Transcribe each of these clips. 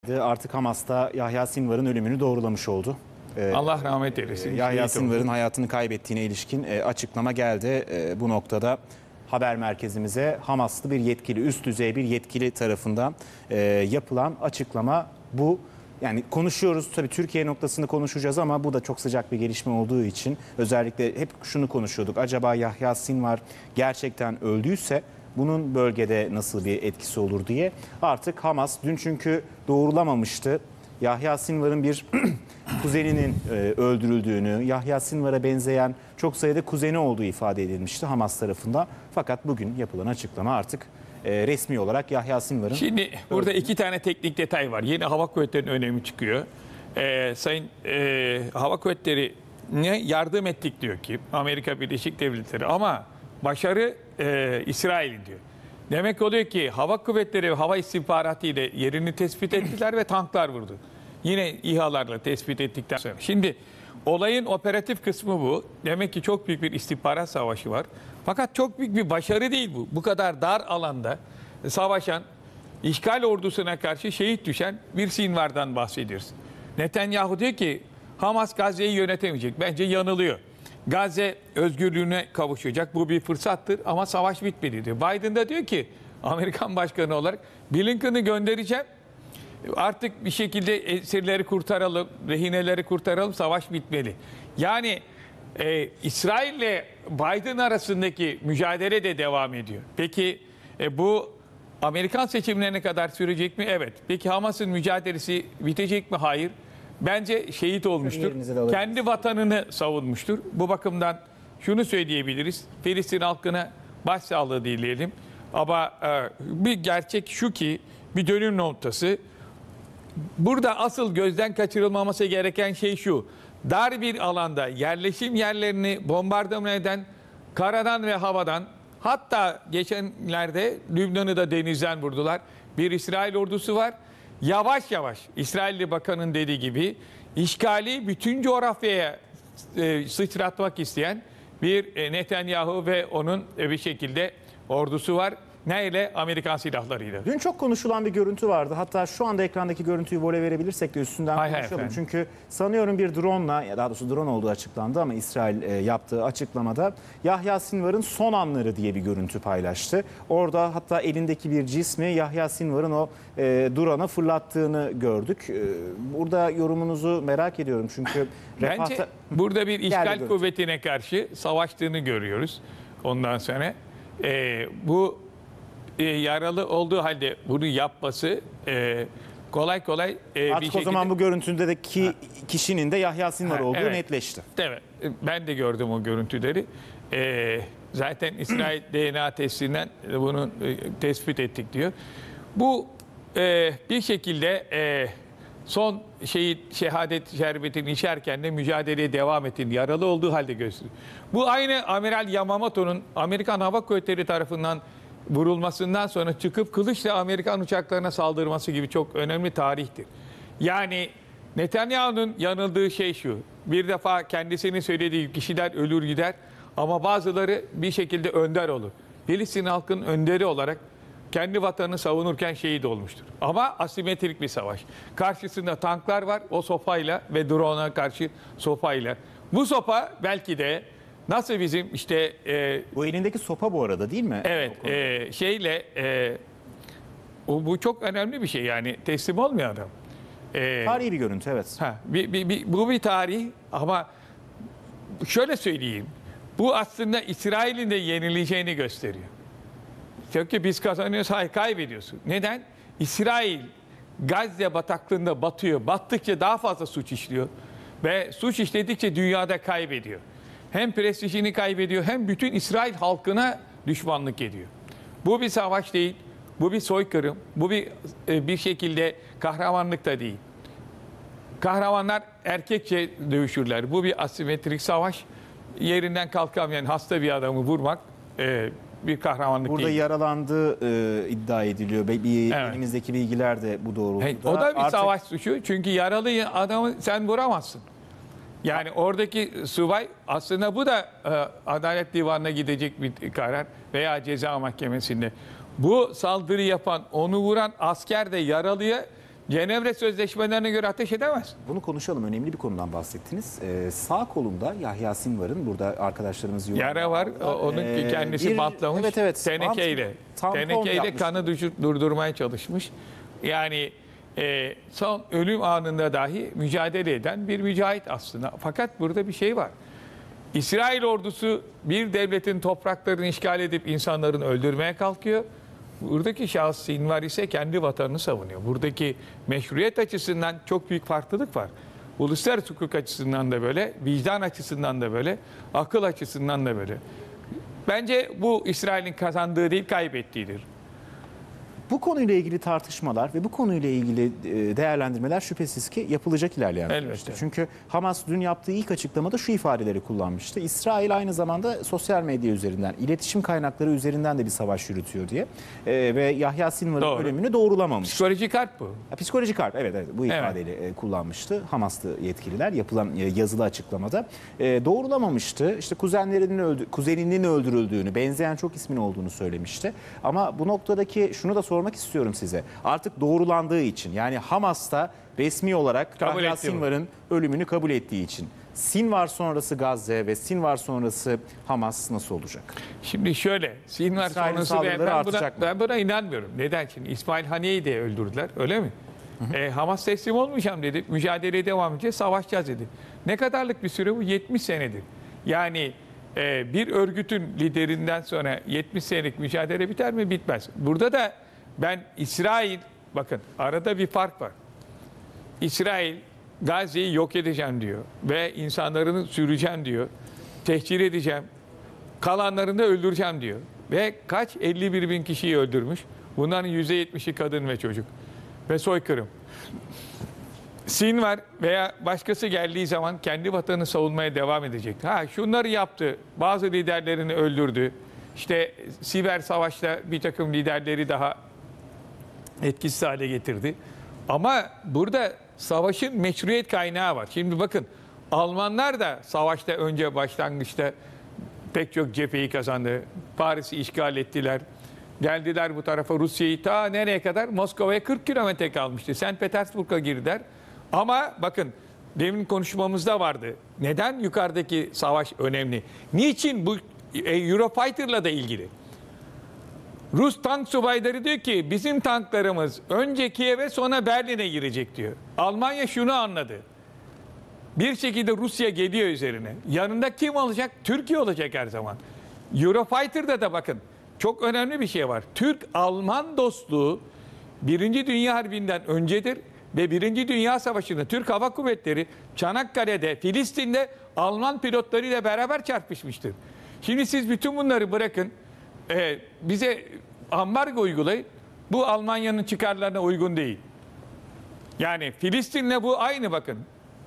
Artık Hamas'ta Yahya Sinvar'ın ölümünü doğrulamış oldu. Allah rahmet eylesin. Yahya Sinvar'ın hayatını kaybettiğine ilişkin açıklama geldi. Bu noktada haber merkezimize Hamaslı bir yetkili, üst düzey bir yetkili tarafından yapılan açıklama bu. Yani konuşuyoruz tabii, Türkiye noktasını konuşacağız ama bu da çok sıcak bir gelişme olduğu için özellikle hep şunu konuşuyorduk. Acaba Yahya Sinvar gerçekten öldüyse bunun bölgede nasıl bir etkisi olur diye. Artık Hamas dün çünkü doğrulamamıştı. Yahya Sinvar'ın bir kuzeninin öldürüldüğünü, Yahya Sinvar'a benzeyen çok sayıda kuzeni olduğu ifade edilmişti Hamas tarafından. Fakat bugün yapılan açıklama artık resmi olarak Yahya Sinvar'ın... Şimdi burada iki tane teknik detay var. Yeni hava kuvvetlerinin önemi çıkıyor. Sayın Hava Kuvvetleri'ne yardım ettik diyor ki Amerika Birleşik Devletleri, ama başarı İsrail'in diyor. Demek oluyor ki hava kuvvetleri ve hava istihbaratı ile yerini tespit ettiler ve tanklar vurdu. Yine İHA'larla tespit ettikten sonra. Şimdi olayın operatif kısmı bu. Demek ki çok büyük bir istihbarat savaşı var. Fakat çok büyük bir başarı değil bu. Bu kadar dar alanda savaşan, işgal ordusuna karşı şehit düşen bir Sinvar'dan bahsediyoruz. Netanyahu diyor ki Hamas Gazze'yi yönetemeyecek. Bence yanılıyor. Gazze özgürlüğüne kavuşacak. Bu bir fırsattır ama savaş bitmedi diyor. Biden da diyor ki Amerikan başkanı olarak Blinken'ı göndereceğim. Artık bir şekilde esirleri kurtaralım, rehineleri kurtaralım, savaş bitmeli. Yani İsrail ile Biden arasındaki mücadele de devam ediyor. Peki bu Amerikan seçimlerine kadar sürecek mi? Evet. Peki Hamas'ın mücadelesi bitecek mi? Hayır. Bence şehit olmuştur. Kendi vatanını savunmuştur. Bu bakımdan şunu söyleyebiliriz. Filistin halkına başsağlığı dileyelim. Ama bir gerçek şu ki, bir dönüm noktası. Burada asıl gözden kaçırılmaması gereken şey şu. Dar bir alanda yerleşim yerlerini bombardıman eden karadan ve havadan, hatta geçenlerde Lübnan'ı da denizden vurdular. Bir İsrail ordusu var. Yavaş yavaş İsrailli bakanın dediği gibi işgali bütün coğrafyaya sıçratmak isteyen bir Netanyahu ve onun bir şekilde ordusu var. Neyle? Amerikan silahlarıyla. Dün çok konuşulan bir görüntü vardı. Hatta şu anda ekrandaki görüntüyü vole verebilirsek de üstünden konuşalım. Çünkü sanıyorum bir drone'la, ya daha doğrusu drone olduğu açıklandı ama İsrail yaptığı açıklamada Yahya Sinvar'ın son anları diye bir görüntü paylaştı. Orada hatta elindeki bir cismi Yahya Sinvar'ın o drone'a fırlattığını gördük. Burada yorumunuzu merak ediyorum çünkü... Bence burada bir işgal kuvvetine karşı savaştığını görüyoruz. Ondan sonra bu yaralı olduğu halde bunu yapması kolay kolay artık bir şekilde... o zaman bu görüntüdeki kişinin de Yahya Sinvar olduğu evet, netleşti. Evet. Ben de gördüm o görüntüleri. Zaten İsrail DNA testinden bunu tespit ettik diyor. Bu bir şekilde son şehadet şerbetini içerken de mücadeleye devam ettiğini, yaralı olduğu halde gösteriyor. Bu aynı Amiral Yamamoto'nun Amerikan Hava Kuvvetleri tarafından vurulmasından sonra çıkıp kılıçla Amerikan uçaklarına saldırması gibi çok önemli tarihtir. Yani Netanyahu'nun yanıldığı şey şu: bir defa kendisinin söylediği kişiler ölür gider ama bazıları bir şekilde önder olur. Filistin halkının önderi olarak kendi vatanını savunurken şehit olmuştur. Ama asimetrik bir savaş. Karşısında tanklar var, o sopayla ve drone'a karşı sopayla. Bu sopa belki de nasıl bizim işte... bu elindeki sopa bu arada değil mi? Evet. Bu çok önemli bir şey yani, teslim olmuyor adam. Tarihi bir görüntü, evet. Bu bir tarih ama şöyle söyleyeyim. Bu aslında İsrail'in de yenileceğini gösteriyor. Çünkü biz kazanıyoruz, hayır kaybediyorsun. Neden? İsrail Gazze bataklığında batıyor. Battıkça daha fazla suç işliyor. Ve suç işledikçe dünyada kaybediyor. Hem prestijini kaybediyor hem bütün İsrail halkına düşmanlık ediyor. Bu bir savaş değil. Bu bir soykırım. Bu bir şekilde kahramanlık da değil. Kahramanlar erkekçe dövüşürler. Bu bir asimetrik savaş. Yerinden kalkamayan hasta bir adamı vurmak bir kahramanlık burada değil. Yaralandığı iddia ediliyor. Evet. Elimizdeki bilgiler de bu doğrultuda. O da bir savaş suçu. Çünkü yaralı adamı sen vuramazsın. Yani oradaki subay, aslında bu da Adalet Divanı'na gidecek bir karar veya ceza mahkemesinde. Bu saldırı yapan, onu vuran asker de yaralıya Cenevre Sözleşmelerine göre ateş edemez. Bunu konuşalım. Önemli bir konudan bahsettiniz. Sağ kolunda Yahya Sinvar'ın, burada arkadaşlarımız Yara var. Onun kendisi bantlamış. Tenekeyle. Tenekeyle kanı durdurmaya çalışmış. Yani son ölüm anında dahi mücadele eden bir mücahit aslında. Fakat burada bir şey var. İsrail ordusu bir devletin topraklarını işgal edip insanların öldürmeye kalkıyor. Buradaki şahıs Sinvar ise kendi vatanını savunuyor. Buradaki meşruiyet açısından çok büyük farklılık var. Uluslararası hukuk açısından da böyle, vicdan açısından da böyle, akıl açısından da böyle. Bence bu İsrail'in kazandığı değil, kaybettiğidir. Bu konuyla ilgili tartışmalar ve bu konuyla ilgili değerlendirmeler şüphesiz ki yapılacak ilerleyen süreçte. Çünkü Hamas dün yaptığı ilk açıklamada şu ifadeleri kullanmıştı. İsrail aynı zamanda sosyal medya üzerinden, iletişim kaynakları üzerinden de bir savaş yürütüyor diye. Ve Yahya Sinvar'ın ölümünü doğrulamamış. Psikolojik harp bu. Psikolojik harp, evet bu ifadeyle kullanmıştı Hamaslı yetkililer yapılan yazılı açıklamada. Doğrulamamıştı. İşte kuzeninin öldürüldüğünü, benzeyen çok ismin olduğunu söylemişti. Ama bu noktadaki şunu da sormak istiyorum size. Artık doğrulandığı için, yani Hamas'ta resmi olarak Yahya Sinvar'ın ölümünü kabul ettiği için, Sinvar sonrası Gazze ve Sinvar sonrası Hamas nasıl olacak? Şimdi şöyle, Sinvar sonrası ben buna inanmıyorum. Neden? Şimdi İsmail Haniye'yi de öldürdüler, öyle mi? Hamas teslim olmayacağım dedi, mücadeleye devam edeceğiz, savaşacağız dedi. Ne kadarlık bir süre bu? 70 senedir. Yani bir örgütün liderinden sonra 70 senelik mücadele biter mi? Bitmez. Burada da ben İsrail, bakın arada bir fark var. İsrail Gazze'yi yok edeceğim diyor ve insanlarını süreceğim diyor. Tehcir edeceğim. Kalanlarını da öldüreceğim diyor. Ve kaç? 51 bin kişiyi öldürmüş. Bunların %70'i kadın ve çocuk. Ve soykırım. Sinvar veya başkası geldiği zaman kendi vatanını savunmaya devam edecek. Şunları yaptı. Bazı liderlerini öldürdü. İşte siber savaşta bir takım liderleri daha etkisiz hale getirdi. Ama burada savaşın meşruiyet kaynağı var. Şimdi bakın, Almanlar da savaşta önce başlangıçta pek çok cepheyi kazandı. Paris'i işgal ettiler. Geldiler bu tarafa, Rusya'yı ta nereye kadar? Moskova'ya 40 kilometre kalmıştı. St. Petersburg'a girdiler. Ama bakın, demin konuşmamızda vardı. Neden yukarıdaki savaş önemli? Niçin bu Eurofighter'la da ilgili? Rus tank subayları diyor ki bizim tanklarımız önce Kiev'e sonra Berlin'e girecek diyor. Almanya şunu anladı. Bir şekilde Rusya geliyor üzerine. Yanında kim olacak? Türkiye olacak her zaman. Eurofighter'da da bakın çok önemli bir şey var. Türk-Alman dostluğu Birinci Dünya Harbi'nden öncedir. Ve Birinci Dünya Savaşı'nda Türk Hava Kuvvetleri Çanakkale'de, Filistin'de Alman pilotlarıyla beraber çarpışmıştır. Şimdi siz bütün bunları bırakın, bize ambargo uygulayın. Bu Almanya'nın çıkarlarına uygun değil. Yani Filistin'le bu aynı, bakın.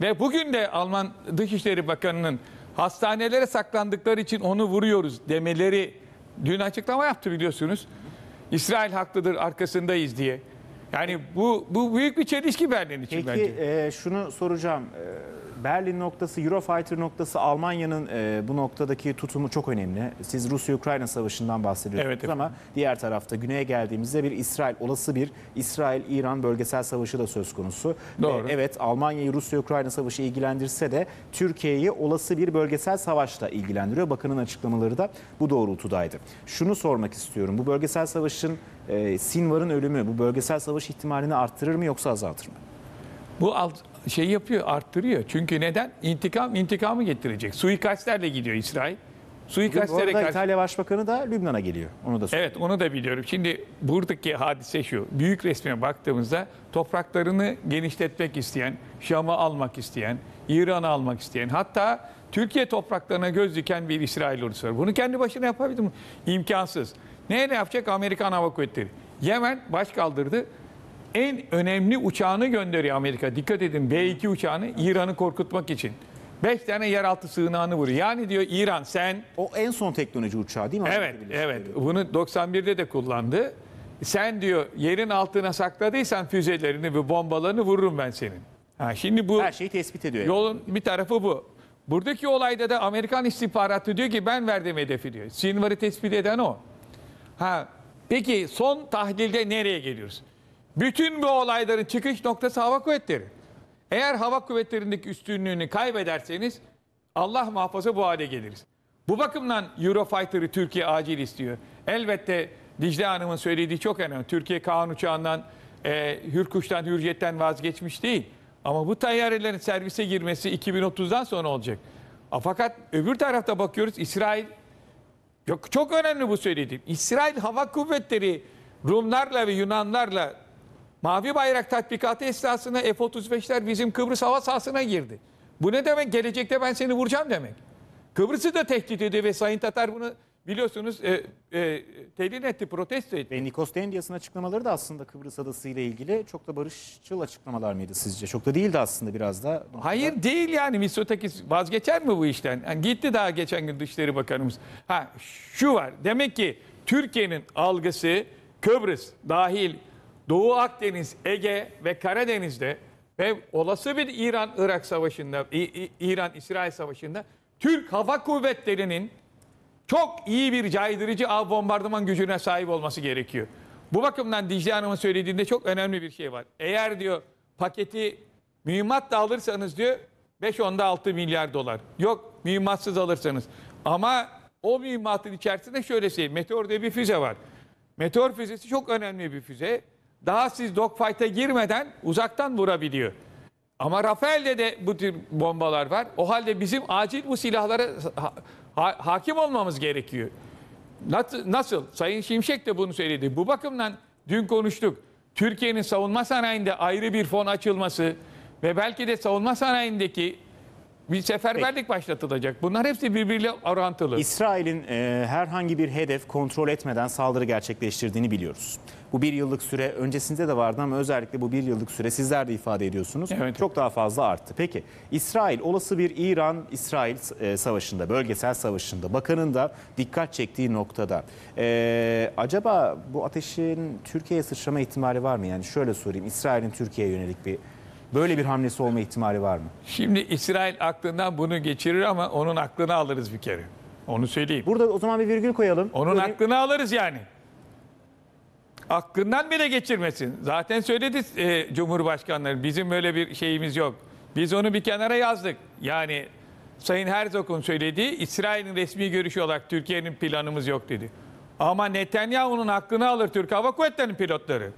Ve bugün de Alman Dışişleri Bakanı'nın hastanelere saklandıkları için onu vuruyoruz demeleri, dün açıklama yaptı biliyorsunuz. İsrail haklıdır, arkasındayız diye. Yani bu büyük bir çelişki Berlin için bence. Peki şunu soracağım. Berlin noktası, Eurofighter noktası, Almanya'nın bu noktadaki tutumu çok önemli. Siz Rusya-Ukrayna savaşından bahsediyorsunuz, evet, ama diğer tarafta güneye geldiğimizde olası bir İsrail-İran bölgesel savaşı da söz konusu. Doğru. Evet, Almanya'yı Rusya-Ukrayna savaşı ilgilendirse de Türkiye'yi olası bir bölgesel savaşla ilgilendiriyor. Bakanın açıklamaları da bu doğrultudaydı. Şunu sormak istiyorum. Bu bölgesel savaşın, Sinvar'ın ölümü bu bölgesel savaş ihtimalini arttırır mı yoksa azaltır mı? Bu yapıyor, arttırıyor. Çünkü neden? İntikamı getirecek. Suikastlerle gidiyor İsrail. Suikastlere karşı... İtalya Başbakanı da Lübnan'a geliyor. Onu da evet, onu da biliyorum. Şimdi buradaki hadise şu. Büyük resme baktığımızda topraklarını genişletmek isteyen, Şam'ı almak isteyen, İran'ı almak isteyen, hatta Türkiye topraklarına göz diken bir İsrail ordusu var. Bunu kendi başına yapabilir mi? İmkansız. Ne yapacak? Amerikan Hava Kuvvetleri. Yemen baş kaldırdı. En önemli uçağını gönderiyor Amerika. Dikkat edin, B-2 uçağını İran'ı korkutmak için. 5 tane yeraltı sığınağını vuruyor. Yani diyor İran sen... O en son teknoloji uçağı değil mi? Evet. Bunu 91'de de kullandı. Sen diyor yerin altına sakladıysan füzelerini ve bombalarını vururum ben senin. Şimdi bu... Her şeyi tespit ediyor. Yolun bir tarafı bu. Buradaki olayda da Amerikan istihbaratı diyor ki ben verdim hedefi diyor. Sinvar'ı tespit eden o. Peki son tahlilde nereye geliyoruz? Bütün bu olayların çıkış noktası hava kuvvetleri. Eğer hava kuvvetlerindeki üstünlüğünü kaybederseniz Allah muhafaza bu hale geliriz. Bu bakımdan Eurofighter'ı Türkiye acil istiyor. Elbette Dicle Hanım'ın söylediği çok önemli. Türkiye Kaan uçağından, Hürkuş'tan, Hürjet'ten vazgeçmiş değil. Ama bu tayyarelerin servise girmesi 2030'dan sonra olacak. Fakat öbür tarafta bakıyoruz İsrail, çok önemli bu söylediğim. İsrail Hava Kuvvetleri Rumlarla ve Yunanlarla Mavi Bayrak tatbikatı esnasında F-35'ler bizim Kıbrıs hava sahasına girdi. Bu ne demek? Gelecekte ben seni vuracağım demek. Kıbrıs'ı da tehdit ediyor ve Sayın Tatar bunu biliyorsunuz telin etti, protesto etti. Ve Nikos Dendias'ın açıklamaları da aslında Kıbrıs Adası ile ilgili çok da barışçıl açıklamalar mıydı sizce? Çok da değildi aslında biraz da. Hayır değil yani Mitsotakis vazgeçer mi bu işten? Yani gitti daha geçen gün Dışişleri Bakanımız. Şu var demek ki Türkiye'nin algısı Kıbrıs dahil Doğu Akdeniz, Ege ve Karadeniz'de ve olası bir İran-Irak savaşında, İran-İsrail savaşında Türk Hava Kuvvetleri'nin çok iyi bir caydırıcı av bombardıman gücüne sahip olması gerekiyor. Bu bakımdan Dicle Hanım'ın söylediğinde çok önemli bir şey var. Eğer diyor paketi mühimmat da alırsanız diyor 5-6 milyar dolar. Yok mühimmatsız alırsanız. Ama o mühimmatın içerisinde şöyle şey, Meteor diye bir füze var. Meteor füzesi çok önemli bir füze. Daha siz dogfight'a girmeden uzaktan vurabiliyor. Ama Rafael'de de bu tür bombalar var. O halde bizim acil bu silahlara hakim olmamız gerekiyor. Nasıl? Sayın Şimşek de bunu söyledi. Bu bakımdan dün konuştuk. Türkiye'nin savunma sanayinde ayrı bir fon açılması ve belki de savunma sanayindeki bir seferberlik başlatılacak. Bunlar hepsi birbiriyle orantılı. İsrail'in herhangi bir hedef kontrol etmeden saldırı gerçekleştirdiğini biliyoruz. Bu bir yıllık süre öncesinde de vardı ama özellikle bu bir yıllık süre sizler de ifade ediyorsunuz. Evet. Çok daha fazla arttı. Peki İsrail olası bir İran-İsrail savaşında, bölgesel savaşında bakanın da dikkat çektiği noktada acaba bu ateşin Türkiye'ye sıçrama ihtimali var mı? Yani şöyle sorayım, İsrail'in Türkiye'ye yönelik böyle bir hamlesi olma ihtimali var mı? Şimdi İsrail aklından bunu geçirir ama onun aklını alırız bir kere. Onu söyleyeyim. Burada o zaman bir virgül koyalım. Onun aklını alırız yani. Aklından bile geçirmesin. Zaten söyledi Cumhurbaşkanları. Bizim böyle bir şeyimiz yok. Biz onu bir kenara yazdık. Yani Sayın Herzog'un söylediği İsrail'in resmi görüşü olarak Türkiye'nin planımız yok dedi. Ama Netanyahu'nun aklını alır Türk Hava Kuvvetleri'nin pilotları.